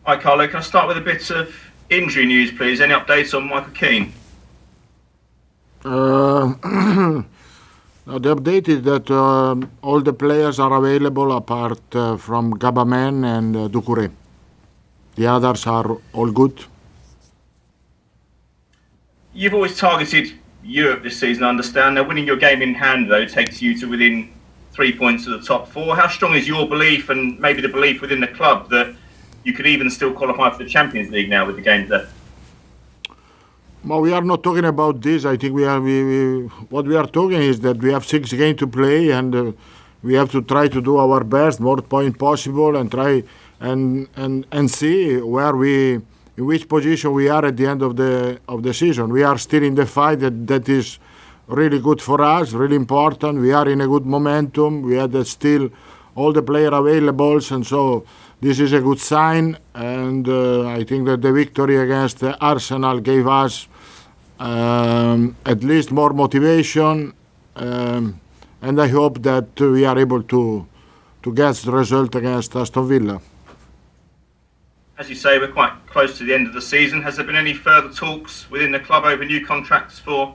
Hi, Carlo. Can I start with a bit of injury news, please? Any updates on Michael Keane? The update is that all the players are available apart from Gabamen and Doucouré. The others are all good. You've always targeted Europe this season, I understand. Now, winning your game in hand, though, takes you to within 3 points of the top four. How strong is your belief, and maybe the belief within the club, that you could even still qualify for the Champions League now with the games left? Well, we are not talking about this. I think what we are talking is that we have 6 games to play, and we have to try to do our best, more point possible, and try and see in which position we are at the end of the season. We are still in the fight that is really good for us, really important. We are in a good momentum. We had still all the players available, and so this is a good sign. And I think that the victory against Arsenal gave us at least more motivation, and I hope that we are able to get the result against Aston Villa. As you say, we're quite close to the end of the season. Has there been any further talks within the club over new contracts for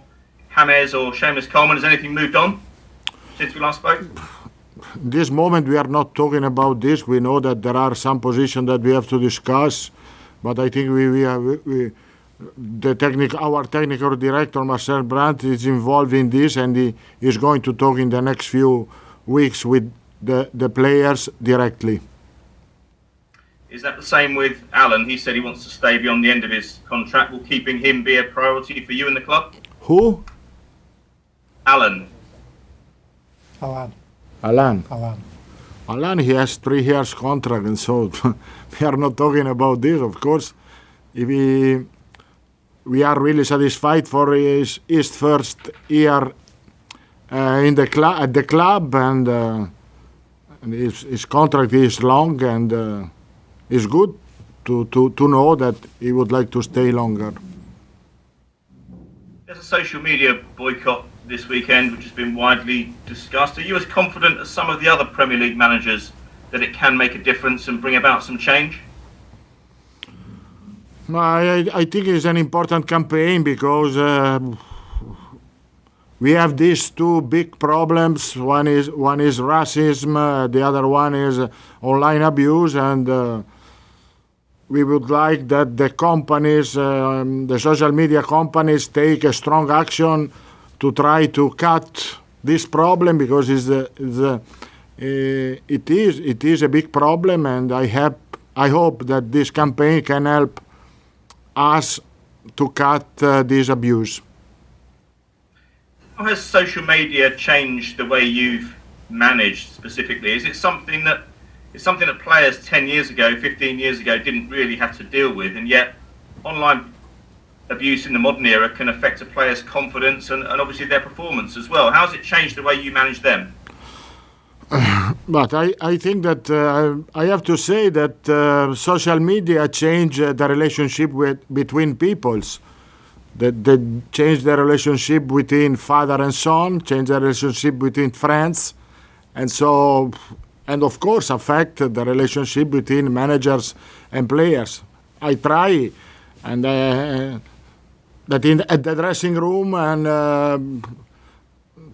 James or Seamus Coleman? Has anything moved on since we last spoke? This moment we are not talking about this. We know that there are some positions that we have to discuss, but I think our technical director Marcel Brandt is involved in this, and he is going to talk in the next few weeks with the players directly. Is that the same with Alan? He said he wants to stay beyond the end of his contract. Will keeping him be a priority for you in the club? Who? Alan. Alan, he has 3 years contract, and so we are not talking about this, of course. If we are really satisfied for his first year at the club, and his contract is long, and it's good to know that he would like to stay longer. There's a social media boycott this weekend, which has been widely discussed. Are you as confident as some of the other Premier League managers that it can make a difference and bring about some change? I think it's an important campaign because we have these 2 big problems. One is racism, the other one is online abuse, and we would like that the companies, the social media companies, take a strong action to try to cut this problem, because it is a big problem, and I hope that this campaign can help us to cut this abuse. How has social media changed the way you've managed specifically? Is it something that players 10 years ago, 15 years ago didn't really have to deal with, and yet online abuse in the modern era can affect a player's confidence and obviously their performance as well? How has it changed the way you manage them? But I think that I have to say that social media changed the relationship between peoples. That they changed the relationship between father and son, changed the relationship between friends, and of course affect the relationship between managers and players. I try, and at the dressing room, and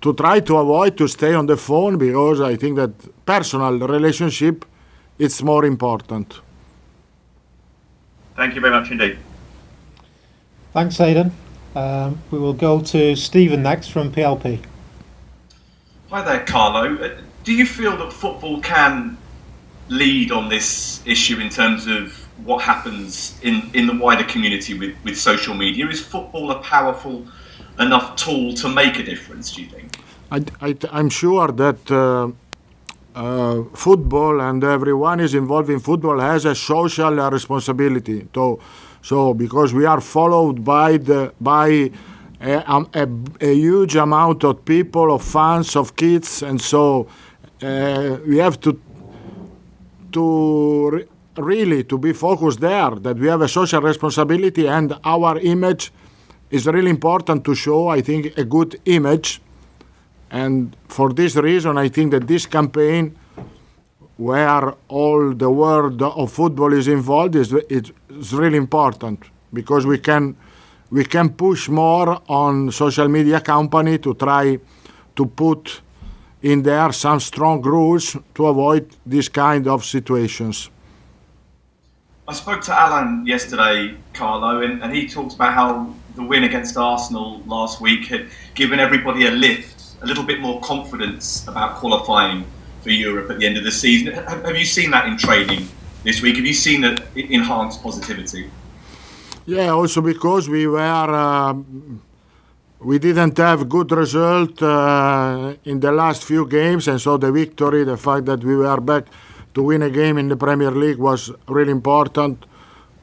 to try to avoid to stay on the phone, because I think that personal relationship is more important. Thank you very much indeed. Thanks, Aidan. We will go to Stephen next from PLP. Hi there, Carlo. Do you feel that football can lead on this issue in terms of what happens in the wider community with social media? Is football a powerful enough tool to make a difference, do you think? I'm sure that football and everyone is involved in football has a social responsibility. So because we are followed by a huge amount of people, of fans, of kids, and so we have to really be focused there, that we have a social responsibility, and our image is really important to show, I think, a good image. And for this reason, I think that this campaign where all the world of football is involved is really important, because we can push more on social media company to try to put in there some strong rules to avoid this kind of situations. I spoke to Alan yesterday, Carlo, and he talked about how the win against Arsenal last week had given everybody a lift, a little bit more confidence about qualifying for Europe at the end of the season. Have you seen that in training this week? Have you seen that enhanced positivity? Yeah, also because we didn't have good result in the last few games, and so the victory, the fact that we were back to win a game in the Premier League was really important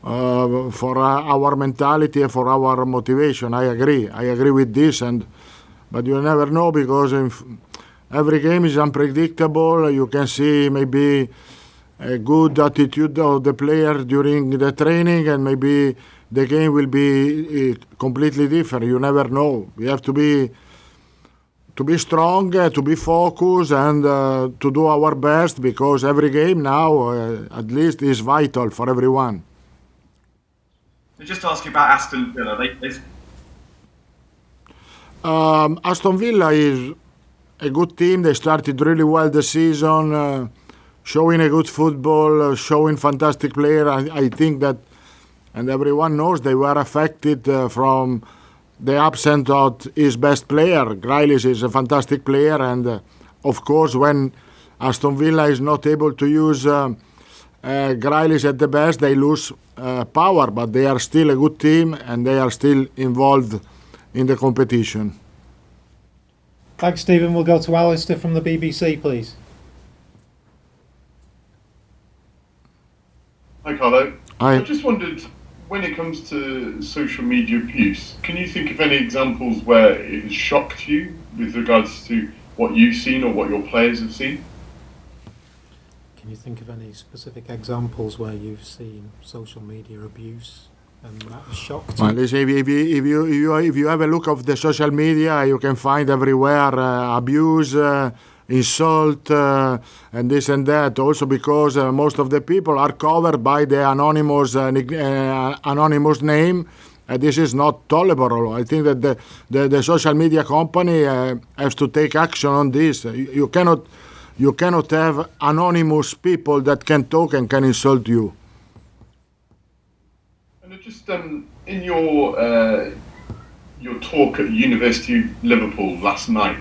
for our mentality and for our motivation. I agree with this, but you never know, because every game is unpredictable. You can see maybe a good attitude of the player during the training, and maybe the game will be completely different. You never know. We have to be strong, to be focused, and to do our best, because every game now, at least, is vital for everyone. Just to ask you about Aston Villa. Aston Villa is a good team. They started really well the season, showing a good football, showing fantastic player. I think that, and everyone knows, they were affected from the absence of his best player. Grealish is a fantastic player, and of course, when Aston Villa is not able to use Grealish at the best, they lose power, but they are still a good team, and they are still involved in the competition. Thanks, Stephen. We'll go to Alistair from the BBC, please. Hi, Carlo. Hi. I just wondered, when it comes to social media abuse, can you think of any examples where it has shocked you with regards to what you've seen or what your players have seen? Can you think of any specific examples where you've seen social media abuse and that has shocked you? Well, listen, if you have a look of the social media, you can find everywhere abuse, insult, and this and that. Also because most of the people are covered by the anonymous name. This is not tolerable. I think that the social media company has to take action on this. You cannot have anonymous people that can talk and can insult you. And just in your talk at the University of Liverpool last night,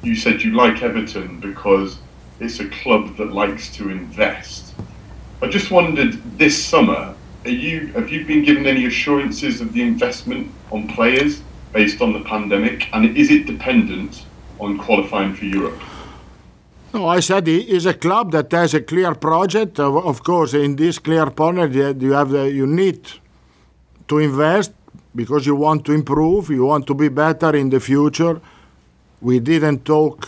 you said you like Everton because it's a club that likes to invest. I just wondered, this summer, have you been given any assurances of the investment on players based on the pandemic, and is it dependent on qualifying for Europe? No, I said it is a club that has a clear project. Of course, in this clear project, you need to invest because you want to improve, you want to be better in the future. We didn't talk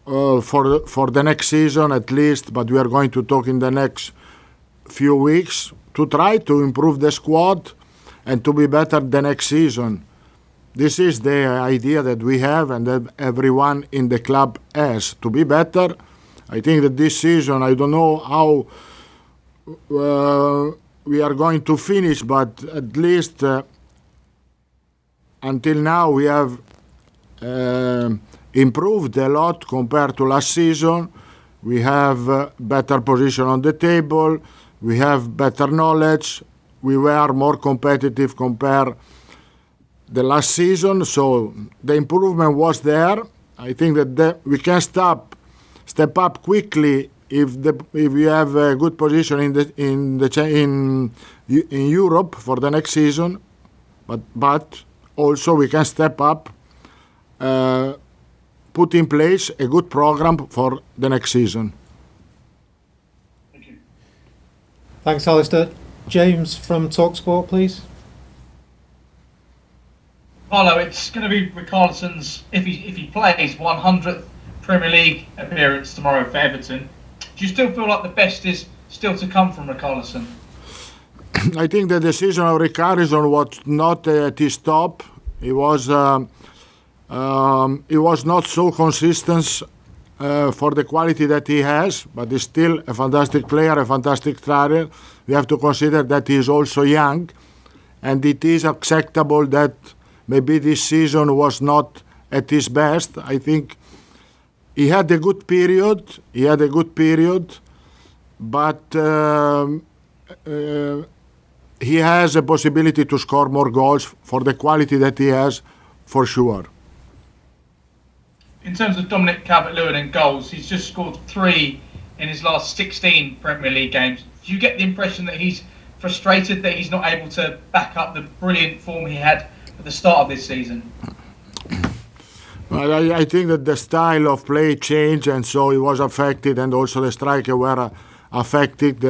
for the next season at least, but we are going to talk in the next few weeks to try to improve the squad and to be better the next season. This is the idea that we have and that everyone in the club has, to be better. I think that this season, I don't know how we are going to finish, but at least until now we have improved a lot compared to last season. We have better position on the table. We have better knowledge. We were more competitive compared the last season, so the improvement was there. I think that we can step up quickly if we have a good position in Europe for the next season, but also we can step up, put in place a good program for the next season. Thank you. Thanks, Alistair. James from TalkSport, please. Carlo, it's going to be Richarlison's, if he plays, 100th Premier League appearance tomorrow for Everton. Do you still feel like the best is still to come from Richarlison? I think the decision of Richarlison was not at his top. It was not so consistent for the quality that he has, but he's still a fantastic player, a fantastic striker. We have to consider that he is also young, and it is acceptable that maybe this season was not at his best. I think he had a good period. But he has a possibility to score more goals for the quality that he has, for sure. In terms of Dominic CalvertLewin and goals, he's just scored 3 in his last 16 Premier League games. Do you get the impression that he's frustrated that he's not able to back up the brilliant form he had at the start of this season? Well, I think that the style of play changed, and so he was affected, and also the striker were affected.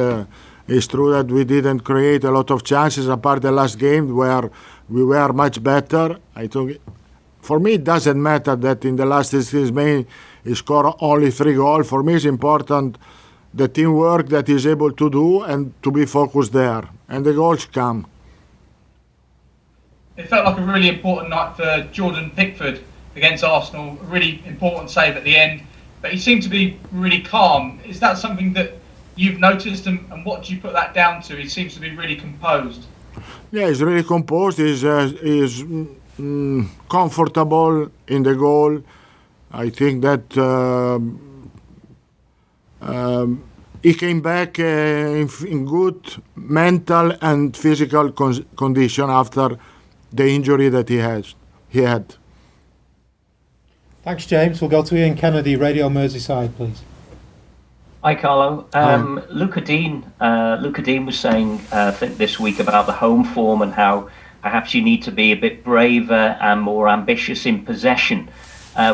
It's true that we didn't create a lot of chances apart the last game where we were much better. I think, for me, it doesn't matter that in the last 6 games he scored only 3 goals. For me, it's important the teamwork that he's able to do and to be focused there, and the goals come. It felt like a really important night for Jordan Pickford against Arsenal. A really important save at the end, but he seemed to be really calm. Is that something that you've noticed, and what do you put that down to? He seems to be really composed. Yeah, he's really composed. He's comfortable in the goal. I think that he came back in good mental and physical condition after the injury that he had. Thanks, James. We'll go to Ian Kennedy, Radio Merseyside, please. Hi, Carlo. Luca Dean was saying, I think this week, about the home form and how perhaps you need to be a bit braver and more ambitious in possession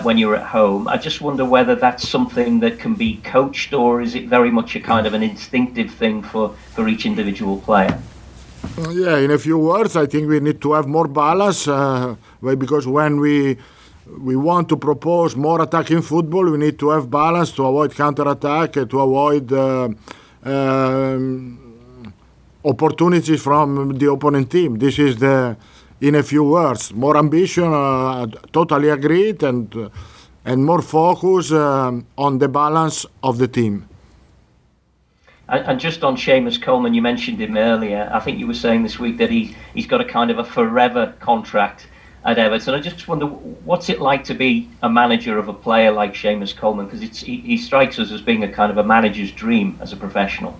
when you're at home. I just wonder whether that's something that can be coached, or is it very much a kind of an instinctive thing for each individual player? Yeah, in a few words, I think we need to have more balance because when we want to propose more attacking football, we need to have balance to avoid counter-attack, to avoid opportunities from the opponent team. This is in a few words, more ambition, totally agreed, and more focus on the balance of the team. And just on Seamus Coleman, you mentioned him earlier. I think you were saying this week that he's got a kind of a forever contract at Everton. I just wonder, what's it like to be a manager of a player like Seamus Coleman? Because he strikes us as being a kind of a manager's dream as a professional.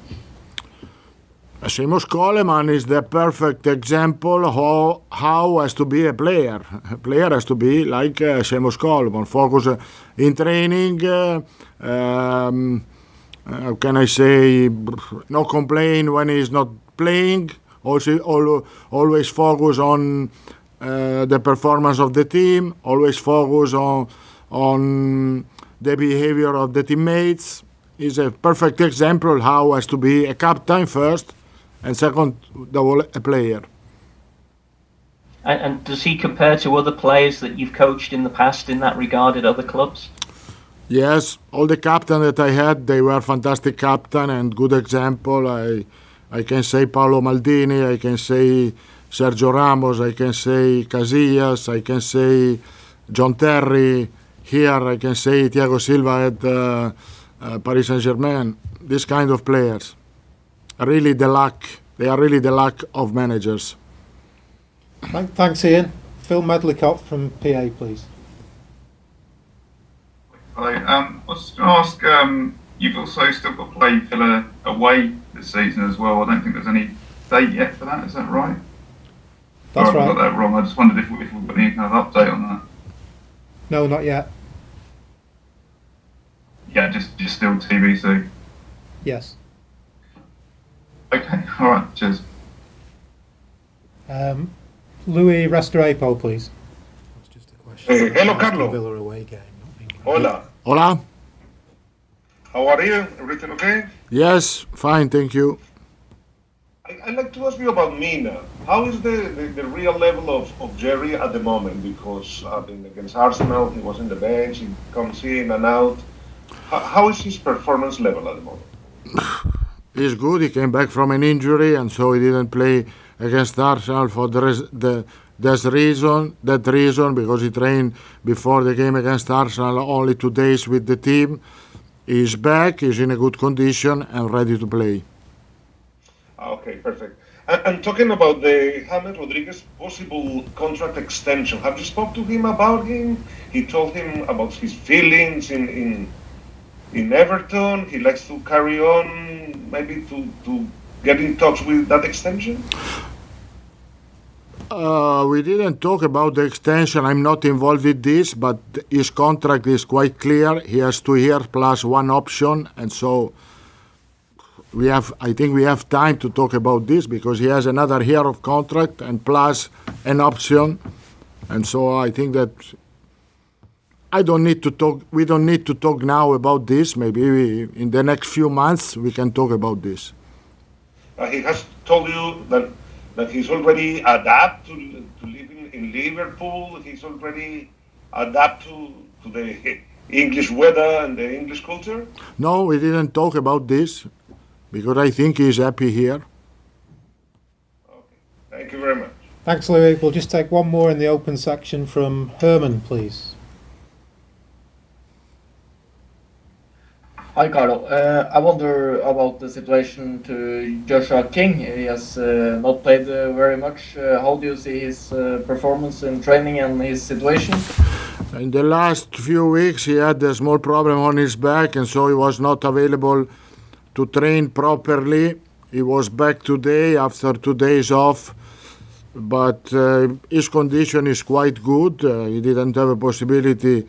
Seamus Coleman is the perfect example of how has to be a player. A player has to be like Seamus Coleman, focus in training, how can I say, no complain when he's not playing, also always focus on the performance of the team, always focus on the behavior of the teammates. Is a perfect example how has to be a captain first, and second, a player. And does he compare to other players that you've coached in the past in that regard at other clubs? Yes, all the captains that I had, they were fantastic captain and good example. I can say Paolo Maldini, I can say Sergio Ramos, I can say Casillas, I can say John Terry. Here I can say Thiago Silva at Paris Saint-Germain. This kind of players. They are really the luck of managers. Thanks, Ian. Phil Medlicott from PA, please. Hello. I was going to ask, you've also still got to play Villa away this season as well. I don't think there's any date yet for that. Is that right? That's right. I got that wrong. I just wondered if we've got any kind of update on that. No, not yet. Yeah, just still TBC. Yes. Okay. All right. Cheers. Louis Restorapo, please. That's just a question. Hello, Carlo. Villa away game. Hola. Hola. How are you? Everything okay? Yes, fine, thank you. I'd like to ask you about Mina. How is the real level of Jerry at the moment? Because against Arsenal, he was in the bench, he comes in and out. How is his performance level at the moment? He's good. He came back from an injury, and so he didn't play against Arsenal for the that reason because he trained before the game against Arsenal only 2 days with the team. He's back, he's in a good condition and ready to play. Okay, perfect. And talking about the James Rodriguez possible contract extension, have you spoke to him about him? He told him about his feelings in Everton. He likes to carry on, maybe to get in touch with that extension. We didn't talk about the extension. I'm not involved with this, but his contract is quite clear. He has 2 years plus 1 option, and so I think we have time to talk about this because he has another year of contract and plus an option, and so I think that we don't need to talk now about this. Maybe in the next few months we can talk about this. He has told you that he's already adapted to living in Liverpool. He's already adapted to the English weather and the English culture. No, we didn't talk about this because I think he's happy here. Okay, thank you very much. Thanks, Louis. We'll just take one more in the open section from Herman, please. Hi, Carlo. I wonder about the situation to Joshua King. He has not played very much. How do you see his performance in training and his situation? In the last few weeks, he had a small problem on his back, and so he was not available to train properly. He was back today after 2 days off, but his condition is quite good. He didn't have a possibility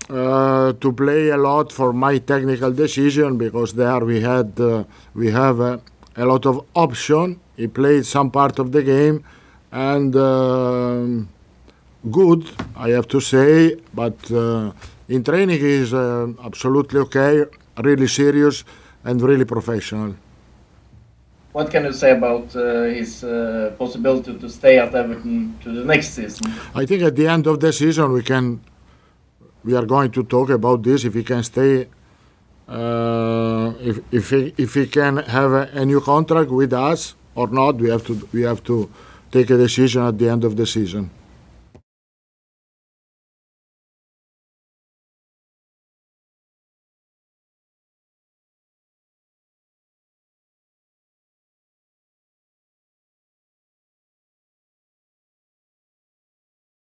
to play a lot for my technical decision because there we have a lot of option. He played some part of the game and good, I have to say, but in training he is absolutely okay, really serious and really professional. What can you say about his possibility to stay at Everton to the next season? I think at the end of the season we are going to talk about this, if he can stay, if he can have a new contract with us or not. We have to take a decision at the end of the season.